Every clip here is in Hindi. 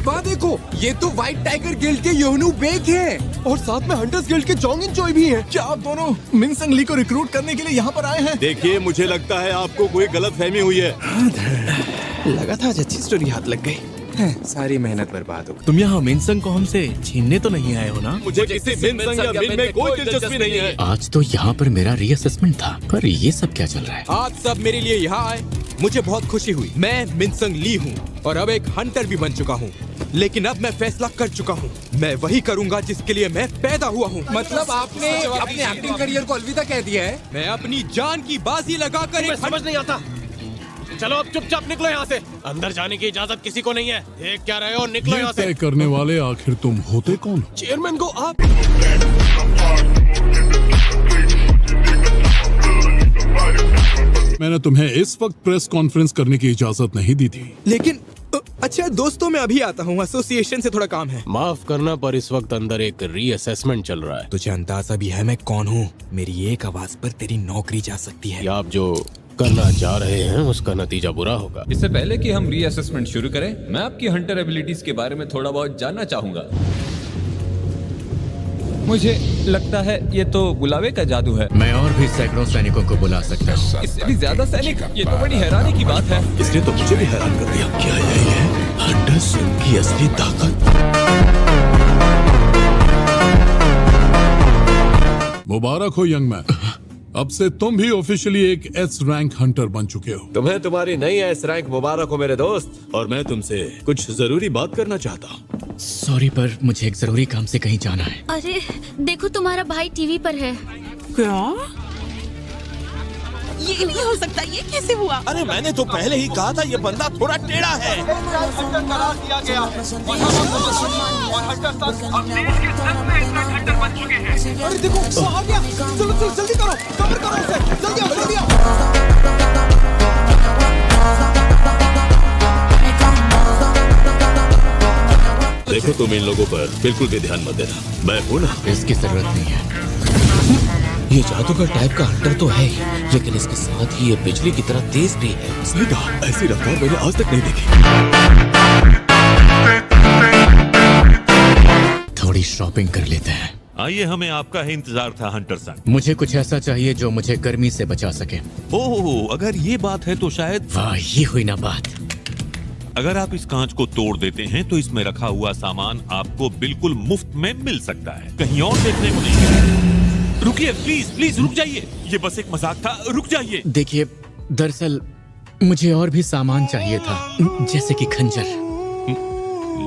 अफवाह देखो, ये तो व्हाइट टाइगर गिल्ड के योनू बेक है और साथ में हंटर्स गिल्ड के जोंग इन चोई भी हैं। क्या आप दोनों मिनसंग ली को रिक्रूट करने के लिए यहाँ पर आए हैं? देखिए, मुझे लगता है आपको कोई गलतफहमी हुई है। लगा था आज अच्छी स्टोरी हाथ लग गई। सारी मेहनत बर्बाद हो गई। तुम यहाँ मिनसंग को हमसे छीनने तो नहीं आए हो ना? मुझे किसी मिनसंग या मिन में कोई दिलचस्पी नहीं है। आज तो यहाँ पर मेरा रीअसेसमेंट था, पर ये सब क्या चल रहा है? आप सब मेरे लिए यहाँ आए, मुझे बहुत खुशी हुई। मैं मिनसंग ली हूँ और अब एक हंटर भी बन चुका हूँ, लेकिन अब मैं फैसला कर चुका हूँ। मैं वही करूँगा जिसके लिए मैं पैदा हुआ हूँ। मतलब आपने अपने एक्टिंग करियर को अलविदा कह दिया है? मैं अपनी जान की बाजी लगाकर समझ नहीं आता। चलो अब चुपचाप निकलो यहाँ से। अंदर जाने की इजाजत किसी को नहीं है। देख क्या रहे हो, निकलो यहाँ से। तय करने वाले आखिर तुम होते कौन? चेयरमैन को आप मैंने तुम्हें इस वक्त प्रेस कॉन्फ्रेंस करने की इजाजत नहीं दी थी। लेकिन अच्छा दोस्तों, मैं अभी आता हूँ, एसोसिएशन से थोड़ा काम है। माफ करना, पर इस वक्त अंदर एक रीअसेसमेंट चल रहा है। तुझे अंदाजा भी है मैं कौन हूँ? मेरी एक आवाज पर तेरी नौकरी जा सकती है। आप जो करना चाह रहे हैं उसका नतीजा बुरा होगा। इससे पहले कि हम रीअसेसमेंट शुरू करें, मैं आपकी हंटर एबिलिटीज के बारे में थोड़ा बहुत जानना चाहूंगा। मुझे लगता है ये तो बुलावे का जादू है। मैं और भी सैकड़ों सैनिकों को बुला सकता हूँ। इससे भी ज्यादा सैनिक, ये तो बड़ी हैरानी की बात है। इसने तो मुझे भी हैरान कर दिया। क्या यही है हंटर्स की असली ताकत? मुबारक हो यंग मैन, अब से तुम भी ऑफिशियली एक एस रैंक हंटर बन चुके हो। तुम्हें तुम्हारी नई एस रैंक मुबारक हो मेरे दोस्त। और मैं तुमसे कुछ जरूरी बात करना चाहता हूँ। सॉरी, पर मुझे एक जरूरी काम से कहीं जाना है। अरे देखो, तुम्हारा भाई टीवी पर है। क्या? ये नहीं हो सकता, ये कैसे हुआ? अरे मैंने तो पहले ही कहा था ये बंदा थोड़ा टेढ़ा है। अरे देखो, वो आ गया। चलो चलो जल्दी करो, कवर करो उसे। जल्दी आओ, जल्दी आओ। देखो, तुम इन लोगों पर बिल्कुल भी ध्यान मत देना। मैं हूँ ना। इसकी जरूरत नहीं है। ये जादूगर टाइप का हंटर तो है ही, लेकिन इसके साथ ही ये बिजली की तरह तेज भी है। सही कहा, ऐसी रफ्तार मैंने आज तक नहीं देखी। थोड़ी शॉपिंग कर लेते हैं। आइए, हमें आपका ही इंतजार था हंटर सन। मुझे कुछ ऐसा चाहिए जो मुझे गर्मी से बचा सके। ओह, अगर ये बात है तो शायद। वाह, ये हुई ना बात। अगर आप इस कांच को तोड़ देते हैं तो इसमें रखा हुआ सामान आपको बिल्कुल मुफ्त में मिल सकता है, कहीं और देखने को नहीं। रुकिए, प्लीज प्लीज रुक जाइए। ये बस एक मजाक था, रुक जाइए। देखिए, दरअसल मुझे और भी सामान चाहिए था, जैसे कि खंजर।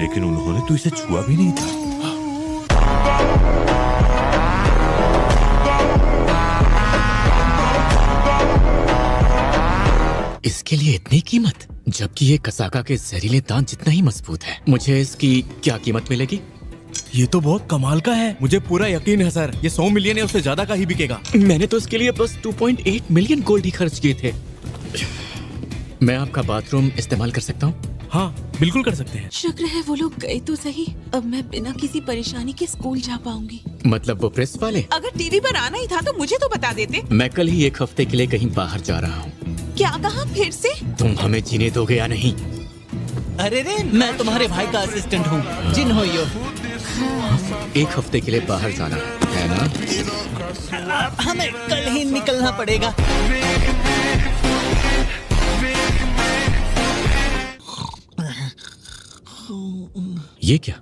लेकिन उन्होंने तो इसे छुआ भी नहीं था। इसके लिए इतनी कीमत, जबकि ये कसाका के जहरीले दांत जितना ही मजबूत है। मुझे इसकी क्या कीमत मिलेगी? ये तो बहुत कमाल का है। मुझे पूरा यकीन है सर, ये 100 मिलियन या उससे ज्यादा का ही बिकेगा। मैंने तो इसके लिए बस 2.8 मिलियन गोल्ड ही खर्च किए थे। मैं आपका बाथरूम इस्तेमाल कर सकता हूँ? हाँ, बिल्कुल कर सकते हैं। शुक्र है वो लोग गए तो सही। अब मैं बिना किसी परेशानी के स्कूल जा पाऊंगी। मतलब वो प्रेस वाले? अगर टीवी पर आना ही था तो मुझे तो बता देते। मैं कल ही एक हफ्ते के लिए कहीं बाहर जा रहा हूँ। क्या कहा फिर से? तुम हमें जीने दोगे या नहीं? अरे रे, मैं तुम्हारे भाई का असिस्टेंट हूँ। जिन हो यो। एक हफ्ते के लिए बाहर जाना है ना? हमें कल ही निकलना पड़ेगा। ये क्या?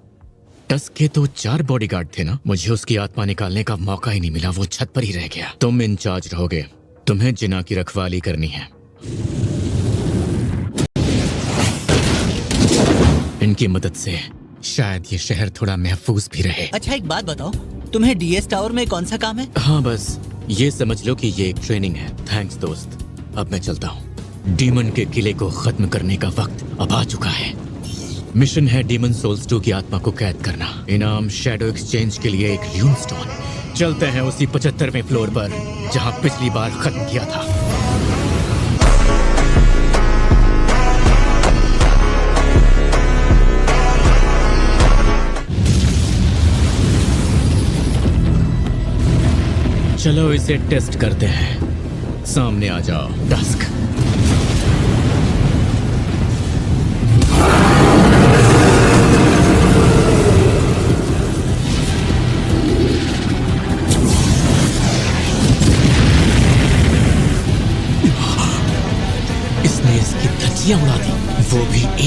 टस्क के तो 4 बॉडीगार्ड थे ना? मुझे उसकी आत्मा निकालने का मौका ही नहीं मिला, वो छत पर ही रह गया। तुम इंचार्ज रहोगे, तुम्हें जिना की रखवाली करनी है। इनकी मदद से शायद ये शहर थोड़ा महफूज भी रहे। अच्छा, एक बात बताओ, तुम्हें डीएस टावर में कौन सा काम है? हाँ, बस ये समझ लो कि ये एक ट्रेनिंग है। थैंक्स दोस्त, अब मैं चलता हूँ। डीमन के किले को खत्म करने का वक्त अब आ चुका है। मिशन है डीमन सोल्स 2 की आत्मा को कैद करना। इनाम शैडो एक्सचेंज के लिए एक ल्यून स्टोन। चलते हैं उसी 75वें फ्लोर पर जहाँ पिछली बार खत्म किया था। चलो इसे टेस्ट करते हैं। सामने आ जाओ डस्क।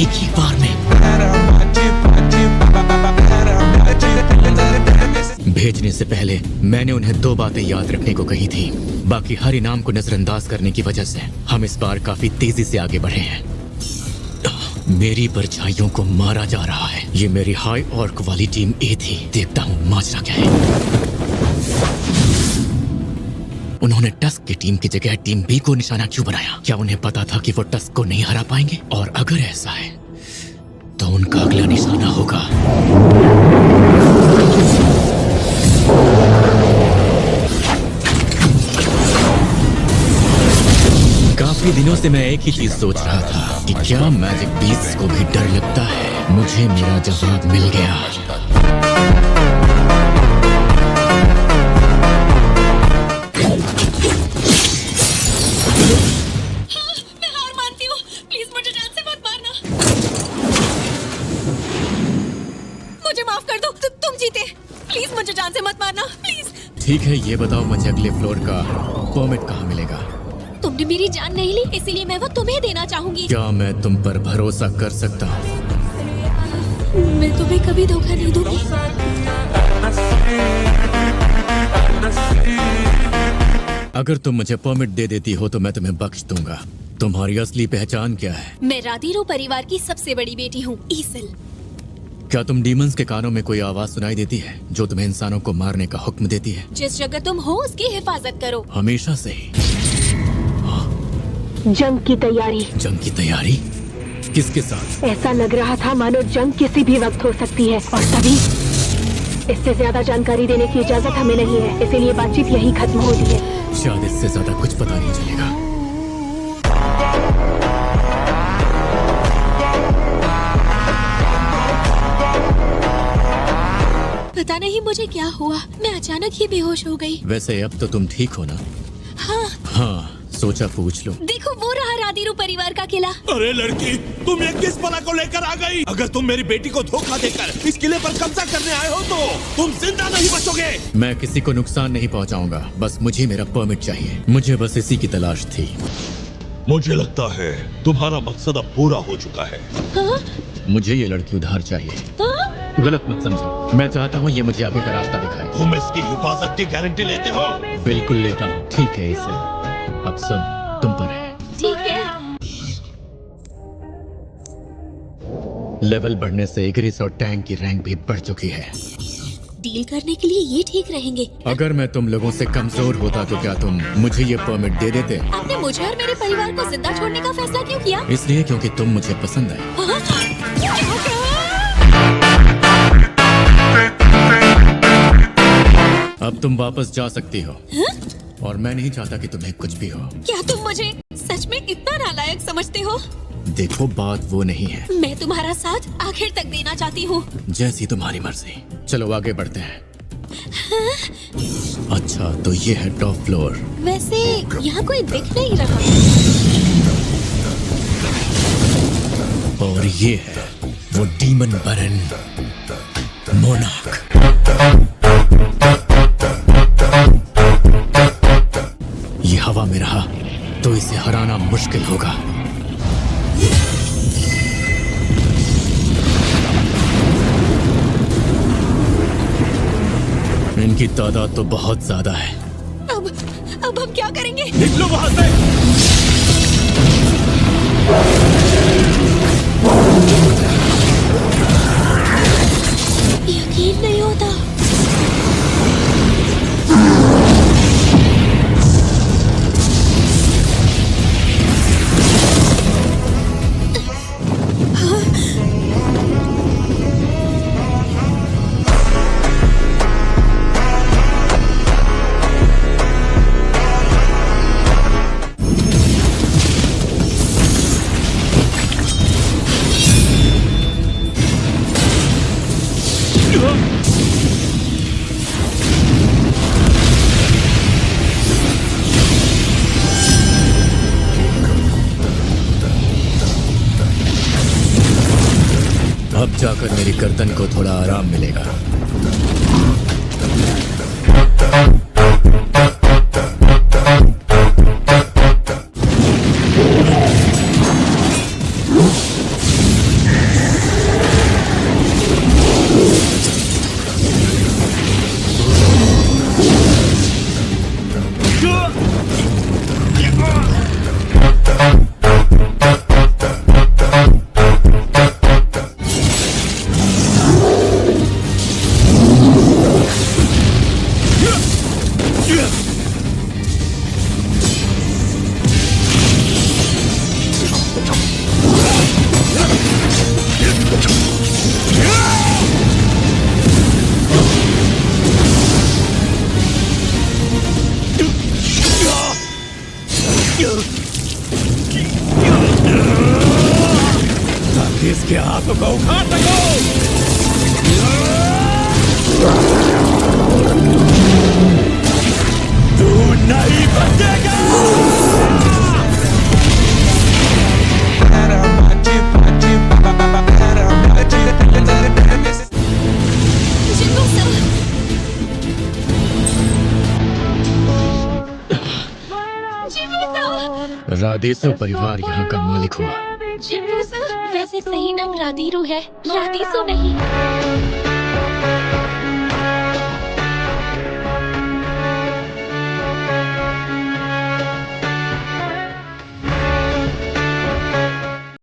एक ही बार में। भेजने से पहले मैंने उन्हें 2 बातें याद रखने को कही थी। बाकी हर इनाम को नजरअंदाज करने की वजह से हम इस बार काफी तेजी से आगे बढ़े हैं। मेरी परछाइयों को मारा जा रहा है। ये मेरी हाई ऑर्क वाली टीम ए थी। देखता हूँ माजरा क्या है। उन्होंने टस्क की टीम की जगह टीम बी को निशाना क्यों बनाया? क्या उन्हें पता था कि वो टस्क को नहीं हरा पाएंगे? और अगर ऐसा है तो उनका अगला निशाना होगा काफी दिनों से मैं एक ही चीज सोच रहा था कि क्या मैजिक बीस्ट को भी डर लगता है। मुझे मेरा जवाब मिल गया। मैं हार मानती हूँ। प्लीज मुझे जान से मत मारना। मुझे माफ कर दो। तुम जीते। प्लीज मुझे जान से मत मारना। प्लीज। ठीक है, ये बताओ मुझे अगले फ्लोर का परमिट कहाँ मिलेगा? तुमने मेरी जान नहीं ली, इसीलिए मैं वो तुम्हें देना चाहूंगी। क्या मैं तुम पर भरोसा कर सकता हूँ? मैं तुम्हें कभी धोखा नहीं दूंगी। अगर तुम मुझे परमिट दे देती हो तो मैं तुम्हें बख्श दूंगा। तुम्हारी असली पहचान क्या है? मैं राधीरो परिवार की सबसे बड़ी बेटी हूँ, ईसिल। क्या तुम डीमंस के कानों में कोई आवाज सुनाई देती है जो तुम्हें इंसानों को मारने का हुक्म देती है? जिस जगह तुम हो उसकी हिफाजत करो। हमेशा से ही। जंग की तैयारी। जंग की तैयारी? किसके साथ? ऐसा लग रहा था मानो जंग किसी भी वक्त हो सकती है, और तभी इससे ज्यादा जानकारी देने की इजाजत हमें नहीं है, इसीलिए बातचीत यही खत्म होती है। शायद इससे ज्यादा कुछ पता नहीं चलेगा। पता नहीं मुझे क्या हुआ, मैं अचानक ही बेहोश हो गई। वैसे अब तो तुम ठीक हो ना? हाँ, सोचा पूछ लो। देखो वो रहा राधीरो परिवार का किला। अरे लड़की, तुम ये किस बला को लेकर आ गई? अगर तुम मेरी बेटी को धोखा देकर इस किले पर कब्जा करने आए हो तो तुम जिंदा नहीं बचोगे। मैं किसी को नुकसान नहीं पहुंचाऊंगा, बस मुझे मेरा परमिट चाहिए। मुझे बस इसी की तलाश थी। मुझे लगता है तुम्हारा मकसद अब पूरा हो चुका है। मुझे ये लड़की उधार चाहिए। गलत मत समझो, मैं चाहता हूँ ये मुझे आगे का रास्ता दिखाए। तुम इसकी हिफाजत की गारंटी लेते हो? बिल्कुल लेता हूँ। ठीक है, इसे अब सुन, तुम पर है। ठीक है। लेवल बढ़ने से इग्रिस और टैंक की रैंक भी बढ़ चुकी है। डील करने के लिए ये ठीक रहेंगे। अगर मैं तुम लोगों से कमजोर होता तो क्या तुम मुझे ये परमिट दे देते? आपने मुझे और मेरे परिवार को जिंदा छोड़ने का फैसला क्यों किया? इसलिए क्योंकि तुम मुझे पसंद आए। अब तुम वापस जा सकती हो। और मैं नहीं चाहता कि तुम्हें कुछ भी हो। क्या तुम मुझे सच में इतना नालायक समझते हो? देखो, बात वो नहीं है। मैं तुम्हारा साथ आखिर तक देना चाहती हूँ। जैसी तुम्हारी मर्जी। चलो आगे बढ़ते हैं। अच्छा, तो ये है टॉप फ्लोर। वैसे यहाँ कोई दिख नहीं रहा। और ये है वो डीमन बरन मोनार्क। ये हवा में रहा तो इसे हराना मुश्किल होगा। इनकी तादाद तो बहुत ज्यादा है। अब हम क्या करेंगे? निकलो वहां से। यकीन नहीं होता। अब जाकर मेरी गर्दन को थोड़ा आराम मिलेगा। राधेसो परिवार यहाँ का मालिक हुआ। वैसे सही नाम राधीरू है, राधीसो नहीं।